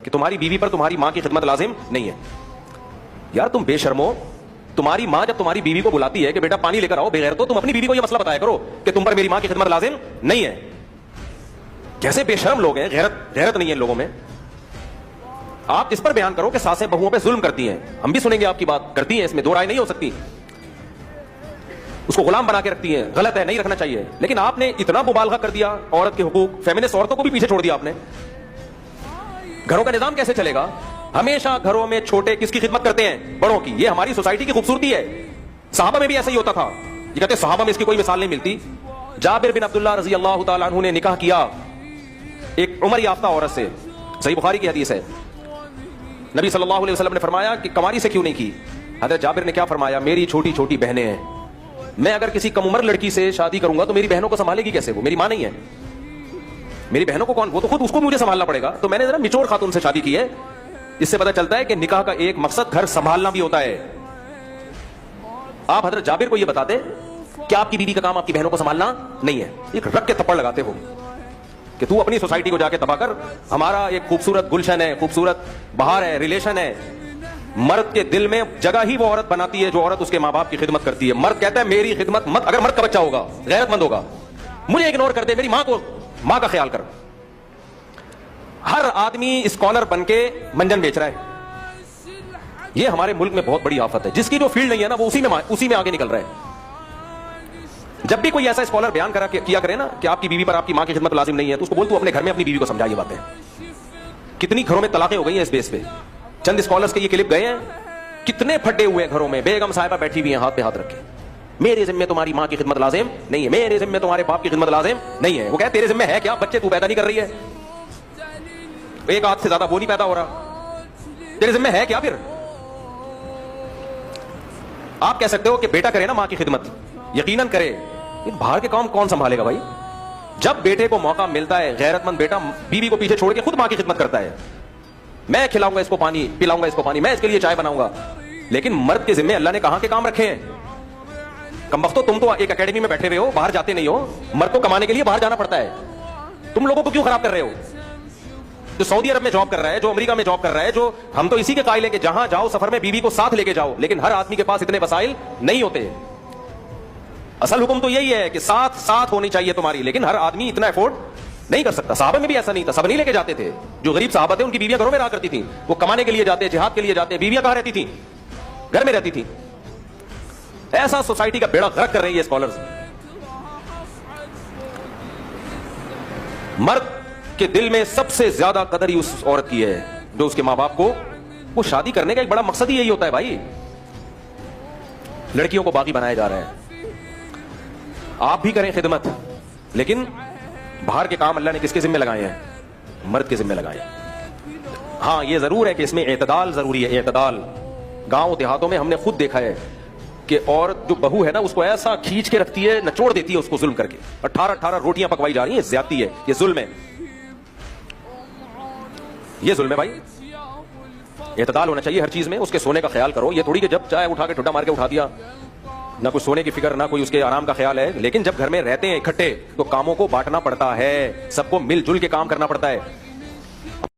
کہ تمہاری بیوی پر تمہاری ماں کی خدمت لازم نہیں ہے. یار تم بے شرمو, تمہاری ماں جب تمہاری بیوی کو بلاتی ہے کہ بیٹا پانی لے کر آؤ, بغیر تو تم اپنی بیوی کو یہ مسئلہ بتایا کرو کہ تم پر میری ماں کی خدمت لازم نہیں ہے. کیسے بے شرم لوگ ہیں, غیرت نہیں ہے ان لوگوں میں. آپ اس پر بیان کرو کہ ساسیں بہوؤں پہ ظلم کرتی ہیں, ہم بھی سنیں گے آپ کی بات, کرتی ہیں, اس میں دو رائے نہیں ہو سکتی. اس کو غلام بنا کے رکھتی ہیں, غلط ہے, نہیں رکھنا چاہیے. لیکن آپ نے اتنا مبالغہ کر دیا عورت کے حقوق, فیمنسٹ عورتوں کو بھی پیچھے چھوڑ دیا آپ نے. گھروں کا نظام کیسے چلے گا؟ ہمیشہ گھروں میں چھوٹے کس کی خدمت کرتے ہیں؟ بڑوں کی. یہ ہماری سوسائٹی کی خوبصورتی ہے. صحابہ میں بھی ایسا ہی ہوتا تھا. یہ کہتے ہیں صحابہ میں اس کی کوئی مثال نہیں ملتی. جابر بن عبداللہ رضی اللہ تعالیٰ عنہ نے نکاح کیا ایک عمر یافتہ عورت سے, صحیح بخاری کی حدیث ہے. نبی صلی اللہ علیہ وسلم نے فرمایا کہ کنواری سے کیوں نہیں کی؟ حضرت جابر نے کیا فرمایا, میری چھوٹی چھوٹی بہنیں ہیں, میں اگر کسی کم عمر لڑکی سے شادی کروں گا تو میری بہنوں کو سنبھالے گی کیسے؟ وہ میری ماں نہیں ہے. میری بہنوں کو کون, وہ تو خود اس کو مجھے سنبھالنا پڑے گا. تو میں نے ذرا میچور خاتون سے شادی کی ہے. اس سے پتہ چلتا ہے کہ نکاح کا ایک مقصد گھر سنبھالنا بھی ہوتا ہے. آپ حضرت جابر کو یہ بتاتے کہ آپ کی بیوی کا کام آپ کی بہنوں کو سنبھالنا نہیں ہے, ایک رکھ کے تھپڑ لگاتے ہو کہ تو اپنی سوسائٹی کو جا کے تباہ کر. ہمارا ایک خوبصورت گلشن ہے, خوبصورت بہار ہے, ریلیشن ہے. مرد کے دل میں جگہ ہی وہ عورت بناتی ہے جو عورت اس کے ماں باپ کی خدمت کرتی ہے. مرد کہتا ہے میری خدمت مت, اگر مرد کا بچہ ہوگا, غیرت مند ہوگا, مجھے اگنور کر دے, میری ماں کا خیال کر. ہر آدمی اسکالر بن کے منجن بیچ رہا ہے. یہ ہمارے ملک میں بہت بڑی آفت ہے. جس کی جو فیلڈ نہیں ہے نا, وہ اسی میں آگے نکل رہا ہے. جب بھی کوئی ایسا اسکالر بیان کیا کرے نا کہ آپ کی بیوی پر آپ کی ماں کی خدمت لازم نہیں ہے, تو اس کو بول تو اپنے گھر میں اپنی بیوی کو سمجھا یہ باتیں. کتنی گھروں میں طلاقیں ہو گئی ہیں اس بیس پہ. چند اسکالرز کے یہ کلپ گئے ہیں, کتنے پھٹے ہوئے ہیں گھروں میں. بیگم صاحبہ بیٹھی ہوئی ہیں ہاتھ پہ ہاتھ رکھے, میرے ذمہ تمہاری ماں کی خدمت لازم نہیں ہے, میرے ذمہ تمہارے باپ کی خدمت لازم نہیں ہے. وہ کہتے تیرے ذمہ ہے کیا, بچے تو پیدا نہیں کر رہی ہے, ایک ہاتھ سے زیادہ وہ نہیں پیدا ہو رہا, تیرے ذمہ ہے کیا؟ پھر آپ کہہ سکتے ہو کہ بیٹا کرے نا ماں کی خدمت, یقیناً کرے, باہر کے کام کون سنبھالے گا بھائی؟ جب بیٹے کو موقع ملتا ہے, غیرت مند بیٹا بیوی کو پیچھے چھوڑ کے خود ماں کی خدمت کرتا ہے. میں کھلاؤں گا اس کو پانی, پلاؤں گا اس کو پانی, میں اس کے لیے چائے بناؤں گا. لیکن مرد کے ذمہ اللہ نے کہاں کے کام رکھے ہیں؟ کم وقتوں, تم تو ایک اکیڈمی میں بیٹھے ہوئے ہو, باہر جاتے نہیں ہو. مرد کو کمانے کے لیے باہر جانا پڑتا ہے. تم لوگوں کو کیوں خراب کر رہے ہو؟ جو سعودی عرب میں جاب کر رہا ہے, جو امریکہ میں جاب کر رہا ہے, جو ہم تو اسی کے قائل ہیں کہ جہاں جاؤ سفر میں بیوی کو ساتھ لے کے جاؤ. لیکن ہر آدمی کے پاس اتنے وسائل نہیں ہوتے. اصل حکم تو یہی ہے کہ ساتھ ہونی چاہیے تمہاری, لیکن ہر آدمی اتنا افورڈ نہیں کر سکتا. صحابہ میں بھی ایسا نہیں تھا, سب نہیں لے کے جاتے تھے. جو غریب صحابہ تھے ان کی بیویاں گھروں میں رہا کرتی تھیں. وہ کمانے کے لیے جاتے, جہاد کے لیے جاتے, بیویاں کہاں رہتی تھیں؟ گھر میں رہتی تھیں. ایسا سوسائٹی کا بیڑا غرق کر رہے ہیں یہ اسکالرز. مرد کے دل میں سب سے زیادہ قدر ہی اس عورت کی ہے جو اس کے ماں باپ کو, وہ شادی کرنے کا ایک بڑا مقصد ہی یہی ہوتا ہے بھائی. لڑکیوں کو باقی بنایا جا رہا ہے. آپ بھی کریں خدمت, لیکن باہر کے کام اللہ نے کس کے ذمہ لگائے ہیں؟ مرد کے ذمہ لگائے ہیں. ہاں یہ ضرور ہے کہ اس میں اعتدال ضروری ہے, اعتدال. گاؤں دیہاتوں میں ہم نے خود دیکھا ہے کہ عورت جو بہو ہے نا, اس کو ایسا کھینچ کے رکھتی ہے, نچوڑ دیتی ہے اس کو ظلم کر کے. 18 روٹیاں پکوائی جا رہی ہیں, زیادتی ہے, یہ ظلم ہے, یہ ظلم ہے بھائی. اعتدال ہونا چاہیے ہر چیز میں. اس کے سونے کا خیال کرو, یہ تھوڑی کہ جب چاہے اٹھا کے ٹھڈا مار کے اٹھا دیا, نہ کوئی سونے کی فکر, نہ کوئی اس کے آرام کا خیال ہے. لیکن جب گھر میں رہتے ہیں اکٹھے تو کاموں کو بانٹنا پڑتا ہے, سب کو مل جل کے کام کرنا پڑتا ہے.